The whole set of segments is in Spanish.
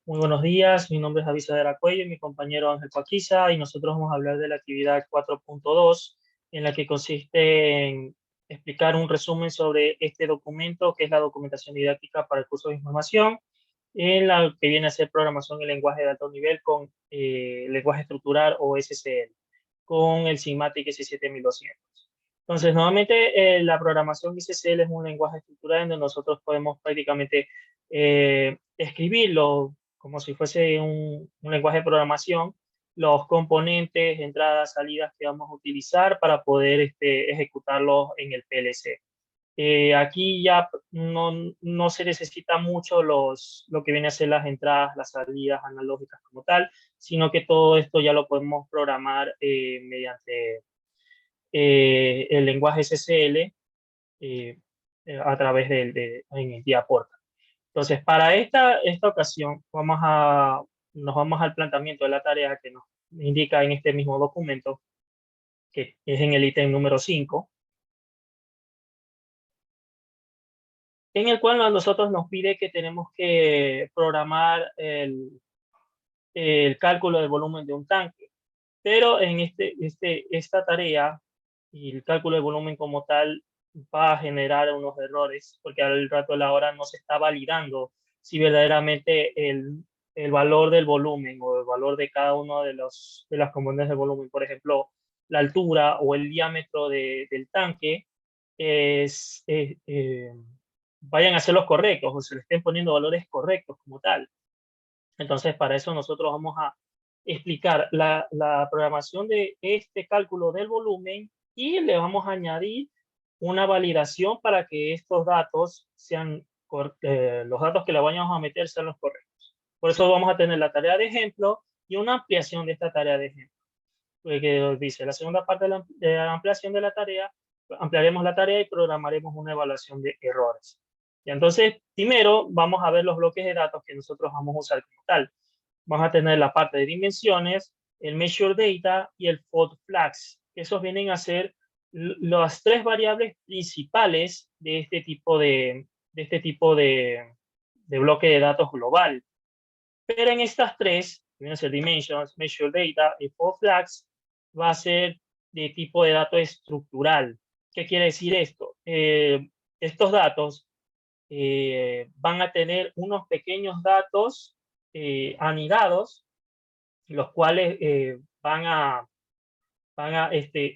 Muy buenos días, mi nombre es Avisadera Cuello y mi compañero Ángel Paquiza y nosotros vamos a hablar de la actividad 4.2 en la que consiste en explicar un resumen sobre este documento que es la documentación didáctica para el curso de información en la que viene a ser programación en lenguaje de alto nivel con lenguaje estructural o SSL con el SIMATIC S7200. Entonces, nuevamente, la programación SSL es un lenguaje estructural donde nosotros podemos prácticamente escribirlo como si fuese un lenguaje de programación, los componentes, entradas, salidas que vamos a utilizar para poder ejecutarlos en el PLC. Aquí ya no se necesita mucho lo que viene a ser las entradas, las salidas analógicas como tal, sino que todo esto ya lo podemos programar mediante el lenguaje SSL a través en el día Portal. Entonces, para esta ocasión, nos vamos al planteamiento de la tarea que nos indica en este mismo documento, que es en el ítem número 5, en el cual a nosotros nos pide que tenemos que programar el cálculo del volumen de un tanque. Pero en esta tarea y el cálculo de volumen como tal va a generar unos errores, porque al rato de la hora no se está validando si verdaderamente el valor del volumen o el valor de cada uno de las componentes del volumen, por ejemplo, la altura o el diámetro del tanque, es, eh, eh, vayan a ser los correctos o se le estén poniendo valores correctos como tal. Entonces, para eso nosotros vamos a explicar la programación de este cálculo del volumen y le vamos a añadir una validación para que estos datos sean, los datos que le vayamos a meter sean los correctos. Por eso vamos a tener la tarea de ejemplo y una ampliación de esta tarea de ejemplo. Que dice, la segunda parte de la ampliación de la tarea, ampliaremos la tarea y programaremos una evaluación de errores. Y entonces, primero vamos a ver los bloques de datos que nosotros vamos a usar como tal. Vamos a tener la parte de dimensiones, el measure data y el fault flags. Esos vienen a ser las tres variables principales de bloque de datos global. Pero en estas tres, que vienen a ser dimensions, measure data y fault flags, va a ser de tipo de dato estructural. ¿Qué quiere decir esto? Estos datos van a tener unos pequeños datos anidados, los cuales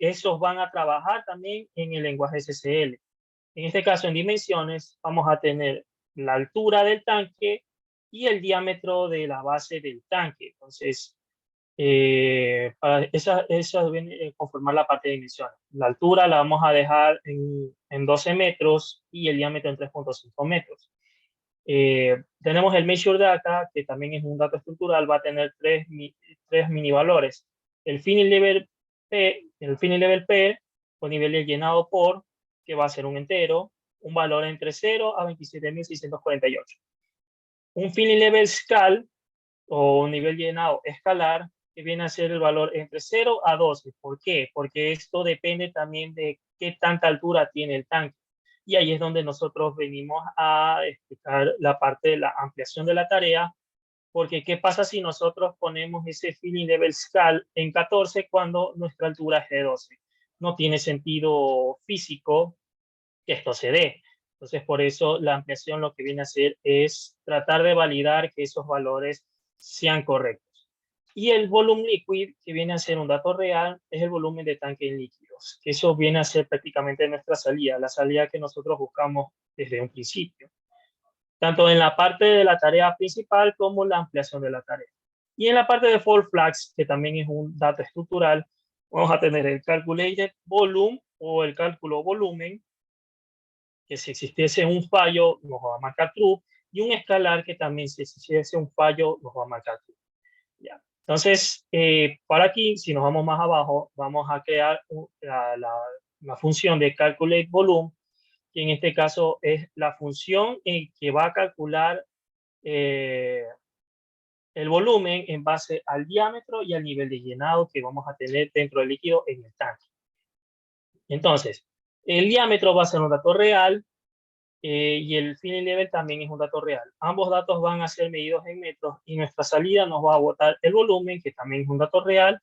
esos van a trabajar también en el lenguaje SSL. En este caso, en dimensiones, vamos a tener la altura del tanque y el diámetro de la base del tanque. Entonces, para esa viene a conformar la parte de dimensiones. La altura la vamos a dejar en 12 metros y el diámetro en 3.5 metros. Tenemos el measure data, que también es un dato estructural, va a tener tres mini valores. El finish level P, o nivel de llenado por, que va a ser un entero, un valor entre 0 a 27.648. Un finish level scal, o nivel llenado escalar, que viene a ser el valor entre 0 a 12. ¿Por qué? Porque esto depende también de qué tanta altura tiene el tanque. Y ahí es donde nosotros venimos a explicar la parte de la ampliación de la tarea, porque ¿qué pasa si nosotros ponemos ese feeling level scale en 14 cuando nuestra altura es de 12? No tiene sentido físico que esto se dé. Entonces, por eso la ampliación lo que viene a hacer es tratar de validar que esos valores sean correctos. Y el volumen liquid, que viene a ser un dato real, es el volumen de tanque en líquidos, que eso viene a ser prácticamente nuestra salida, la salida que nosotros buscamos desde un principio, tanto en la parte de la tarea principal como la ampliación de la tarea. Y en la parte de fault flags, que también es un dato estructural, vamos a tener el calculated volume o el cálculo volumen, que si existiese un fallo nos va a marcar true, y un escalar que también si existiese un fallo nos va a marcar true. ¿Ya? Entonces, para aquí, si nos vamos más abajo, vamos a crear la función de calculate volume, que en este caso es la función en que va a calcular el volumen en base al diámetro y al nivel de llenado que vamos a tener dentro del líquido en el tanque. Entonces, el diámetro va a ser un dato real, y el feeling level también es un dato real. Ambos datos van a ser medidos en metros y nuestra salida nos va a botar el volumen, que también es un dato real,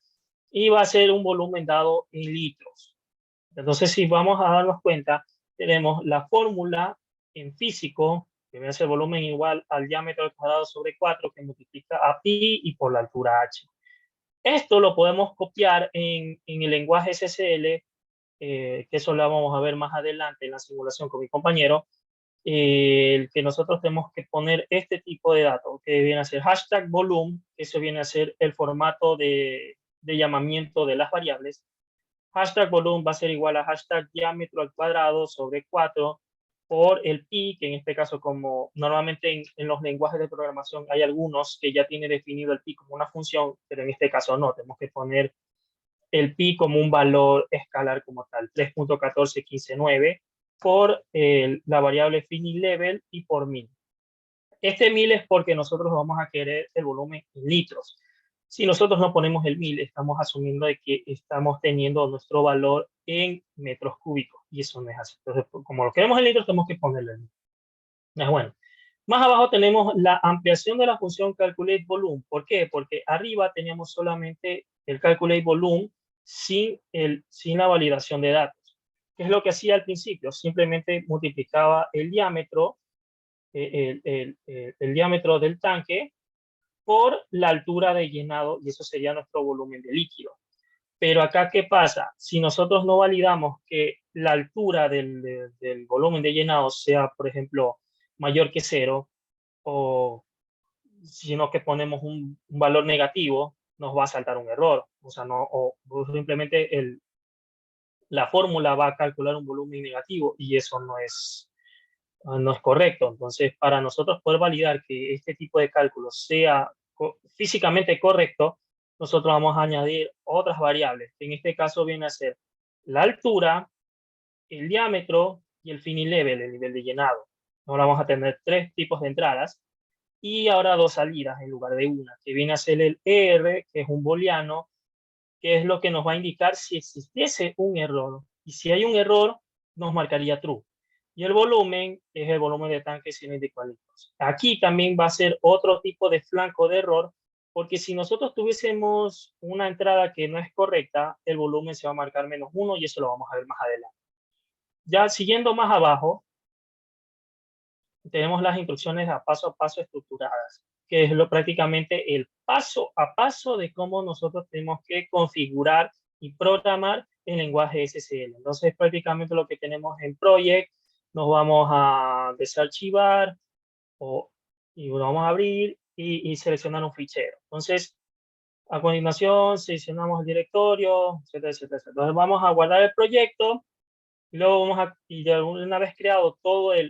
y va a ser un volumen dado en litros. Entonces, si vamos a darnos cuenta, tenemos la fórmula en físico, que va a ser volumen igual al diámetro al cuadrado sobre 4, que multiplica a pi y por la altura h. Esto lo podemos copiar en el lenguaje SSL, que eso lo vamos a ver más adelante en la simulación con mi compañero, el que nosotros tenemos que poner este tipo de datos, que viene a ser hashtag volumen, eso viene a ser el formato de llamamiento de las variables. Hashtag volumen va a ser igual a hashtag diámetro al cuadrado sobre 4 por el pi, que en este caso, como normalmente en los lenguajes de programación hay algunos que ya tiene definido el pi como una función, pero en este caso no, tenemos que poner el pi como un valor escalar como tal, 3.14159 por la variable finish level y por 1000. Este 1000 es porque nosotros vamos a querer el volumen en litros. Si nosotros no ponemos el 1000, estamos asumiendo de que estamos teniendo nuestro valor en metros cúbicos, y eso no es así. Entonces, como lo queremos en litros, tenemos que ponerlo en litros. Es bueno. Más abajo tenemos la ampliación de la función calculate volume. ¿Por qué? Porque arriba teníamos solamente el calculate volume sin la validación de datos. ¿Qué es lo que hacía al principio? Simplemente multiplicaba el diámetro diámetro del tanque por la altura de llenado, y eso sería nuestro volumen de líquido. Pero acá, ¿qué pasa? Si nosotros no validamos que la altura del volumen de llenado sea, por ejemplo, mayor que 0, o sino que ponemos un valor negativo, nos va a saltar un error. O sea, no, o simplemente la fórmula va a calcular un volumen negativo, y eso no es correcto. Entonces, para nosotros poder validar que este tipo de cálculo sea físicamente correcto, nosotros vamos a añadir otras variables, que en este caso viene a ser la altura, el diámetro y el finish level, el nivel de llenado. Ahora vamos a tener 3 tipos de entradas y ahora 2 salidas en lugar de una, que viene a ser el ER, que es un booleano, que es lo que nos va a indicar si existiese un error. Y si hay un error, nos marcaría true. Y el volumen es el volumen de tanque cilíndrico a litros. Aquí también va a ser otro tipo de flanco de error, porque si nosotros tuviésemos una entrada que no es correcta, el volumen se va a marcar -1, y eso lo vamos a ver más adelante. Ya siguiendo más abajo, tenemos las instrucciones a paso estructuradas, que es prácticamente el paso a paso de cómo nosotros tenemos que configurar y programar el lenguaje SSL. Entonces, prácticamente lo que tenemos en Project, nos vamos a desarchivar y lo vamos a abrir y seleccionar un fichero. Entonces, a continuación, seleccionamos el directorio, etcétera, etcétera, etcétera. Entonces, vamos a guardar el proyecto y luego y ya una vez creado todo y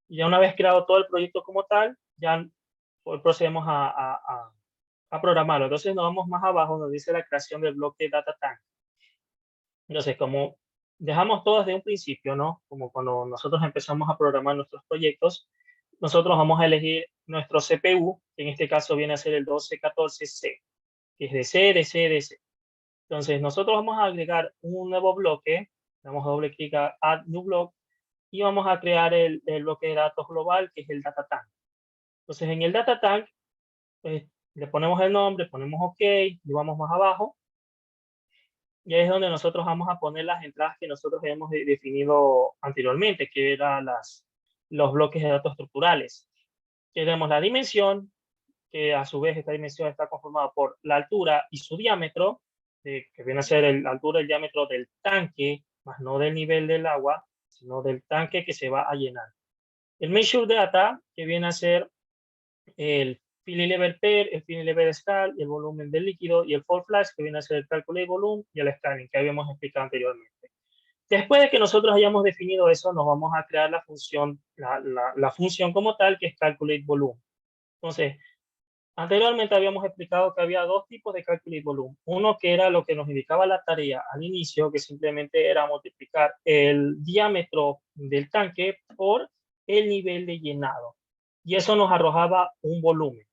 ya una vez creado todo el proyecto como tal, ya procedemos a programarlo. Entonces nos vamos más abajo, nos dice la creación del bloque data tank. Entonces, como dejamos todo desde un principio, ¿no? Como cuando nosotros empezamos a programar nuestros proyectos, nosotros vamos a elegir nuestro CPU, que en este caso viene a ser el 1214C, que es de C, de C, de C. Entonces, nosotros vamos a agregar un nuevo bloque, damos doble clic a Add New Block, y vamos a crear el bloque de datos global, que es el data tank. Entonces, en el data tank, pues, le ponemos el nombre, ponemos OK, y vamos más abajo, y ahí es donde nosotros vamos a poner las entradas que nosotros habíamos definido anteriormente, que eran los bloques de datos estructurales. Tenemos la dimensión, que a su vez esta dimensión está conformada por la altura y su diámetro, que viene a ser la altura y el diámetro del tanque, más no del nivel del agua, sino del tanque que se va a llenar. El measure data, que viene a ser el feeling level pair, el feeling level scale, y el volumen del líquido, y el for flash, que viene a ser el calculate volume, y el scaling, que habíamos explicado anteriormente. Después de que nosotros hayamos definido eso, nos vamos a crear la función, la función como tal, que es calculate volume. Entonces, anteriormente habíamos explicado que había 2 tipos de calculate volume. Uno que era lo que nos indicaba la tarea al inicio, que simplemente era multiplicar el diámetro del tanque por el nivel de llenado. Y eso nos arrojaba un volumen.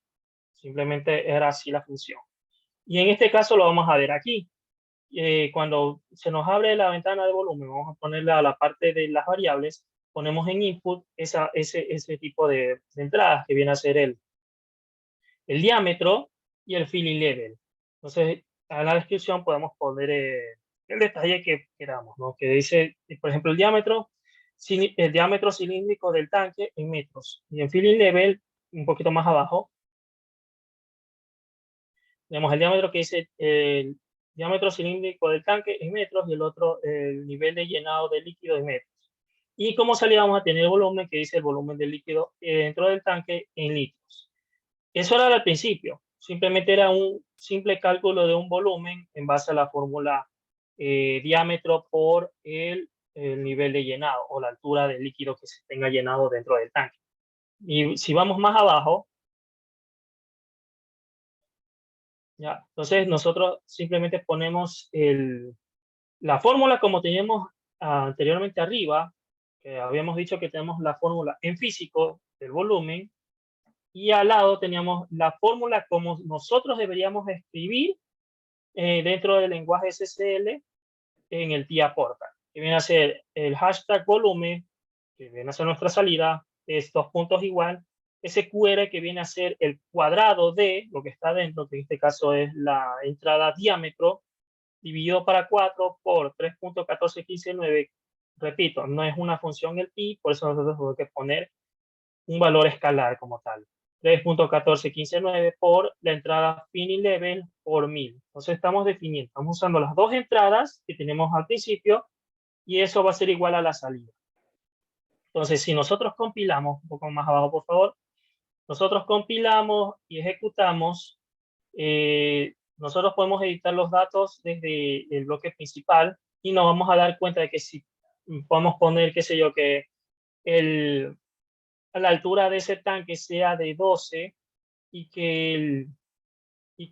Simplemente era así la función. Y en este caso lo vamos a ver aquí. Cuando se nos abre la ventana de volumen, vamos a ponerla a la parte de las variables, ponemos en input ese tipo de entradas que viene a ser el diámetro y el filling level. Entonces, en la descripción podemos poner el detalle que queramos, ¿no? Que dice, por ejemplo, el diámetro cilíndrico del tanque en metros. Y en filling level, un poquito más abajo, tenemos el diámetro que dice el diámetro cilíndrico del tanque en metros y el otro el nivel de llenado de líquido en metros. Y como salida vamos a tener el volumen que dice el volumen del líquido dentro del tanque en litros. Eso era al principio. Simplemente era un simple cálculo de un volumen en base a la fórmula diámetro por el nivel de llenado o la altura del líquido que se tenga llenado dentro del tanque. Y si vamos más abajo, ya, entonces nosotros simplemente ponemos la fórmula como teníamos anteriormente arriba, que habíamos dicho que tenemos la fórmula en físico del volumen, y al lado teníamos la fórmula como nosotros deberíamos escribir dentro del lenguaje SSL en el TIA Portal, que viene a ser el hashtag volumen, que viene a ser nuestra salida, es 2 puntos igual, ese QR que viene a ser el cuadrado de lo que está dentro, que en este caso es la entrada diámetro, dividido para 4 por 3.14159. Repito, no es una función el pi, por eso nosotros tenemos que poner un valor escalar como tal. 3.14159 por la entrada filling level por 1000. Entonces estamos definiendo, estamos usando las dos entradas que tenemos al principio y eso va a ser igual a la salida. Entonces, si nosotros compilamos, un poco más abajo por favor, nosotros compilamos y ejecutamos, nosotros podemos editar los datos desde el bloque principal y nos vamos a dar cuenta de que si podemos poner, qué sé yo, que a la altura de ese tanque sea de 12 y que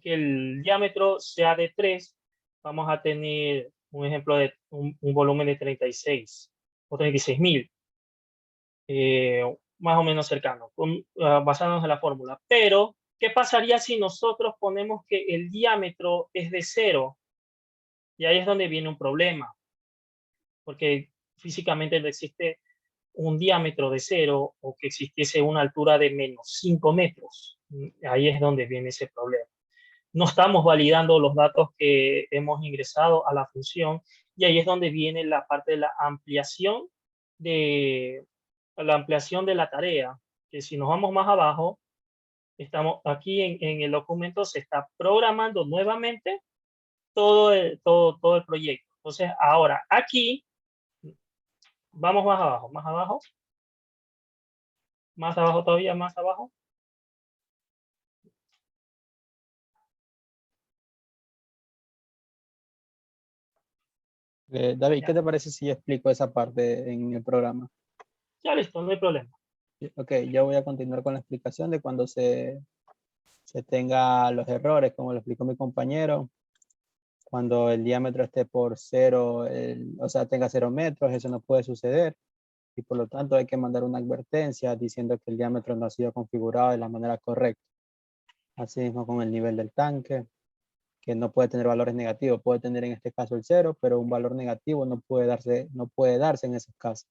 el diámetro sea de 3, vamos a tener un ejemplo de un volumen de 36 o 36.000, más o menos cercano, basándonos en la fórmula. Pero, ¿qué pasaría si nosotros ponemos que el diámetro es de 0? Y ahí es donde viene un problema, porque físicamente no existe un diámetro de 0 o que existiese una altura de -5 metros. Ahí es donde viene ese problema. No estamos validando los datos que hemos ingresado a la función y ahí es donde viene la parte de de la ampliación de la tarea, que si nos vamos más abajo, estamos aquí en el documento, se está programando nuevamente todo el proyecto. Entonces, ahora aquí, vamos más abajo todavía, más abajo. David, ¿qué Ya, te parece si yo explico esa parte en el programa? ya listo, no hay problema. Ok, yo voy a continuar con la explicación de cuando se tenga los errores, como lo explicó mi compañero. Cuando el diámetro esté por 0, o sea, tenga 0 metros, eso no puede suceder. Y por lo tanto hay que mandar una advertencia diciendo que el diámetro no ha sido configurado de la manera correcta. Asimismo con el nivel del tanque, que no puede tener valores negativos. Puede tener en este caso el 0, pero un valor negativo no puede darse en esos casos.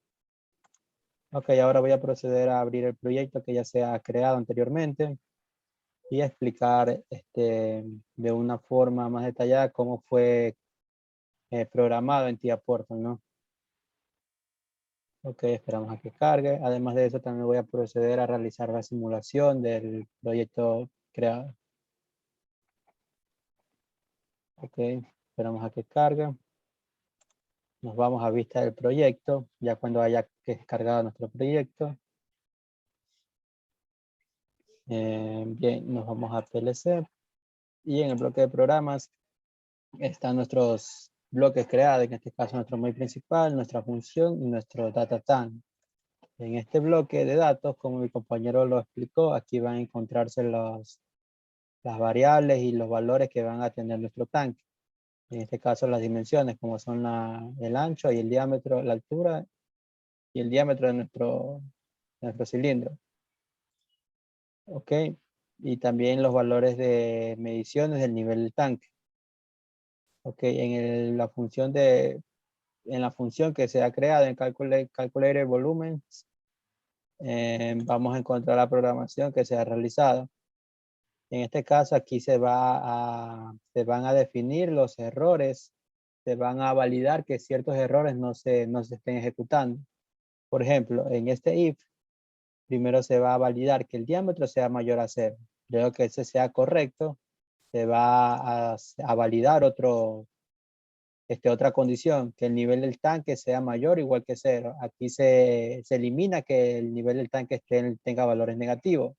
Ok, ahora voy a proceder a abrir el proyecto que ya se ha creado anteriormente y a explicar de una forma más detallada cómo fue programado en TIA Portal, ¿no? Ok, esperamos a que cargue. Además de eso, también voy a proceder a realizar la simulación del proyecto creado. Ok, esperamos a que cargue. Nos vamos a vista del proyecto, ya cuando haya descargado nuestro proyecto. Bien, nos vamos a PLC y en el bloque de programas están nuestros bloques creados, en este caso nuestro main principal, nuestra función y nuestro data tank. En este bloque de datos, como mi compañero lo explicó, aquí van a encontrarse las variables y los valores que van a tener nuestro tanque. En este caso las dimensiones, como son el ancho y el diámetro, la altura y el diámetro de nuestro cilindro. Ok, y también los valores de mediciones del nivel del tanque. Ok, en la función de en la función que se ha creado en calculator volumen, vamos a encontrar la programación que se ha realizado. En este caso, aquí se van a definir los errores, se van a validar que ciertos errores no se estén ejecutando. Por ejemplo, en este if, primero se va a validar que el diámetro sea mayor a 0. Luego que ese sea correcto, se va a validar otra condición, que el nivel del tanque sea mayor o igual que 0. Aquí se elimina que el nivel del tanque tenga valores negativos.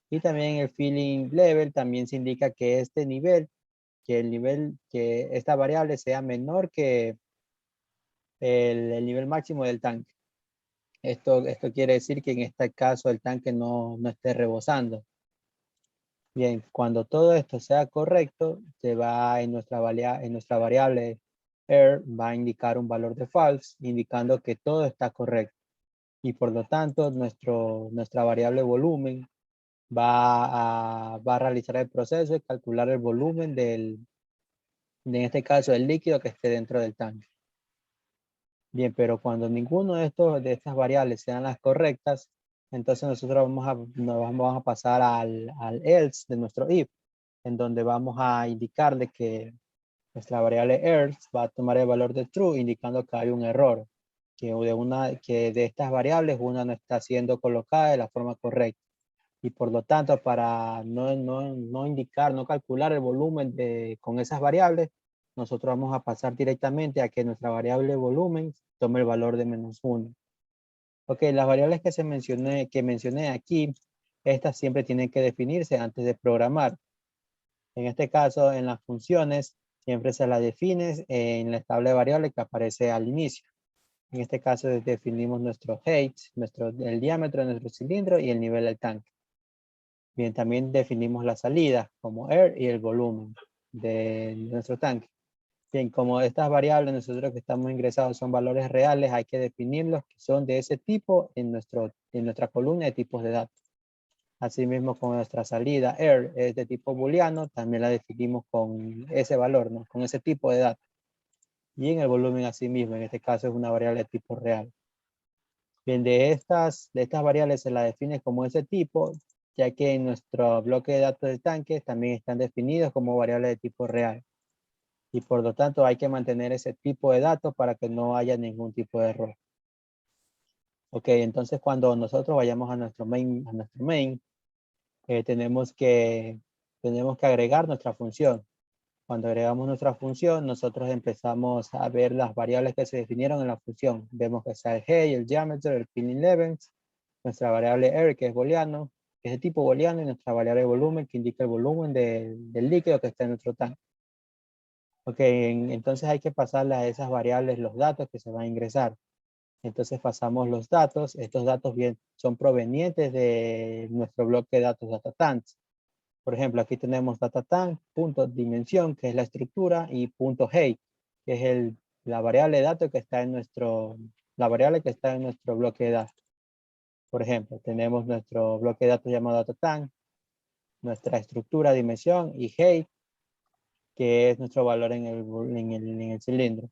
Y también el filling level también se indica que que esta variable sea menor que el nivel máximo del tanque. Esto quiere decir que en este caso el tanque no esté rebosando. Bien, cuando todo esto sea correcto, se va en nuestra variable air, va a indicar un valor de false, indicando que todo está correcto. Y por lo tanto, nuestra variable volumen va a realizar el proceso de calcular el volumen en este caso, el líquido que esté dentro del tanque. Bien, pero cuando ninguno de estas variables sean las correctas, entonces nosotros vamos a pasar al else de nuestro if, en donde vamos a indicarle que nuestra variable else va a tomar el valor de true, indicando que hay un error, que de estas variables una no está siendo colocada de la forma correcta. Y por lo tanto, para no calcular el volumen con esas variables, nosotros vamos a pasar directamente a que nuestra variable volumen tome el valor de -1. Ok, las variables que mencioné aquí, estas siempre tienen que definirse antes de programar. En este caso, en las funciones, siempre se las defines en la tabla de variables que aparece al inicio. En este caso, definimos nuestro height, el diámetro de nuestro cilindro y el nivel del tanque. Bien, también definimos la salida como air y el volumen de nuestro tanque. Bien, como estas variables nosotros que estamos ingresados son valores reales, hay que definirlos que son de ese tipo en nuestra columna de tipos de datos. Asimismo, con nuestra salida air es de tipo booleano, también la definimos con ese valor, ¿no? Con ese tipo de datos. Y en el volumen asimismo, en este caso es una variable de tipo real. Bien, de estas variables se la define como ese tipo, ya que en nuestro bloque de datos de tanques también están definidos como variables de tipo real. Y por lo tanto hay que mantener ese tipo de datos para que no haya ningún tipo de error. Ok, entonces cuando nosotros vayamos a nuestro main, tenemos que agregar nuestra función. Cuando agregamos nuestra función, nosotros empezamos a ver las variables que se definieron en la función. Vemos que está el height, el diámetro, el filling levels, nuestra variable air, que es booleano, que es de tipo booleano, y nuestra variable volumen, que indica el volumen del líquido que está en nuestro tanque. Ok, entonces hay que pasarle a esas variables los datos que se van a ingresar. Entonces pasamos los datos. Estos datos son provenientes de nuestro bloque de datos datatanks. Por ejemplo, aquí tenemos datatank, punto dimensión, que es la estructura, y punto height, que es la variable de datos que está en la variable que está en nuestro bloque de datos. Por ejemplo, tenemos nuestro bloque de datos llamado datatank, nuestra estructura, dimensión y height, que es nuestro valor en el cilindro.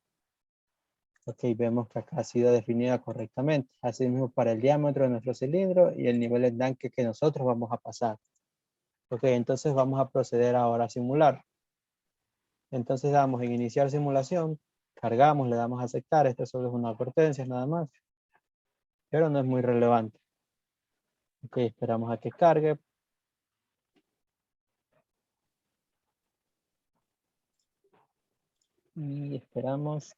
Ok, vemos que acá ha sido definida correctamente. Asimismo para el diámetro de nuestro cilindro y el nivel de tanque que nosotros vamos a pasar. Ok, entonces vamos a proceder ahora a simular. Entonces damos en iniciar simulación, cargamos, le damos a aceptar. Esto solo es una advertencia nada más, pero no es muy relevante. Ok, esperamos a que cargue. Y esperamos.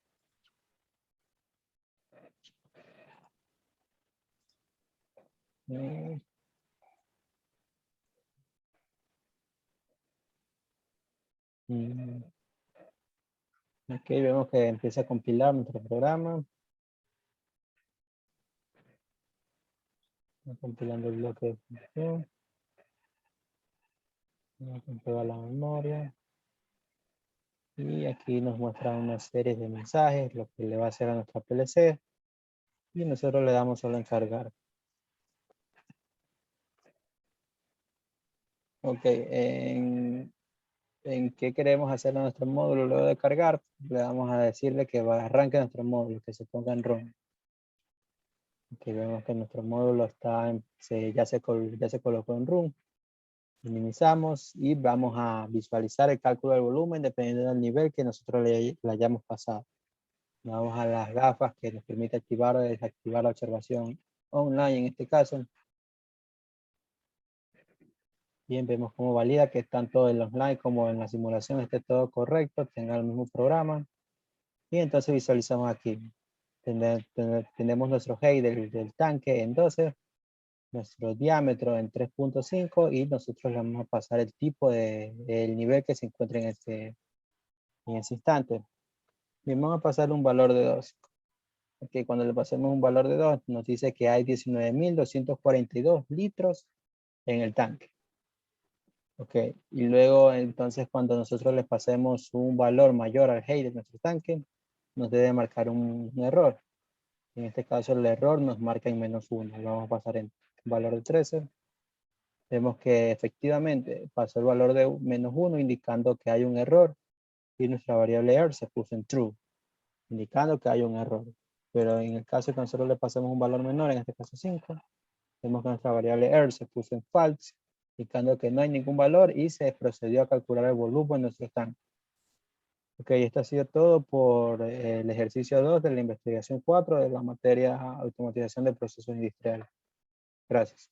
Ok, vemos que empieza a compilar nuestro programa. Está compilando el bloque de función. Vamos a comprobar la memoria. Y aquí nos muestra una serie de mensajes, lo que le va a hacer a nuestra PLC. Y nosotros le damos solo en cargar. Ok, en qué queremos hacer a nuestro módulo luego de cargar, le vamos a decirle que arranque nuestro módulo, que se ponga en run. Aquí vemos que nuestro módulo está ya se colocó en run. Minimizamos y vamos a visualizar el cálculo del volumen dependiendo del nivel que nosotros le hayamos pasado. Vamos a las gafas que nos permite activar o desactivar la observación online en este caso. Bien, vemos cómo valida que tanto en los online como en la simulación esté todo correcto, tenga el mismo programa. Y entonces visualizamos aquí. Tenemos nuestro height del tanque en 12, nuestro diámetro en 3.5 y nosotros le vamos a pasar el tipo el nivel que se encuentra en ese instante. Bien, vamos a pasar un valor de 2. Okay, cuando le pasemos un valor de 2, nos dice que hay 19.242 litros en el tanque. Ok, y luego entonces cuando nosotros les pasemos un valor mayor al height de nuestro tanque, nos debe marcar un error. En este caso el error nos marca en -1. Lo vamos a pasar en valor de 13. Vemos que efectivamente pasó el valor de -1 indicando que hay un error y nuestra variable error se puso en true, indicando que hay un error. Pero en el caso que nosotros le pasemos un valor menor, en este caso 5, vemos que nuestra variable error se puso en false, indicando que no hay ningún valor y se procedió a calcular el volumen de nuestro tanque. Ok, esto ha sido todo por el ejercicio 2 de la investigación 4 de la materia automatización de procesos industriales. Gracias.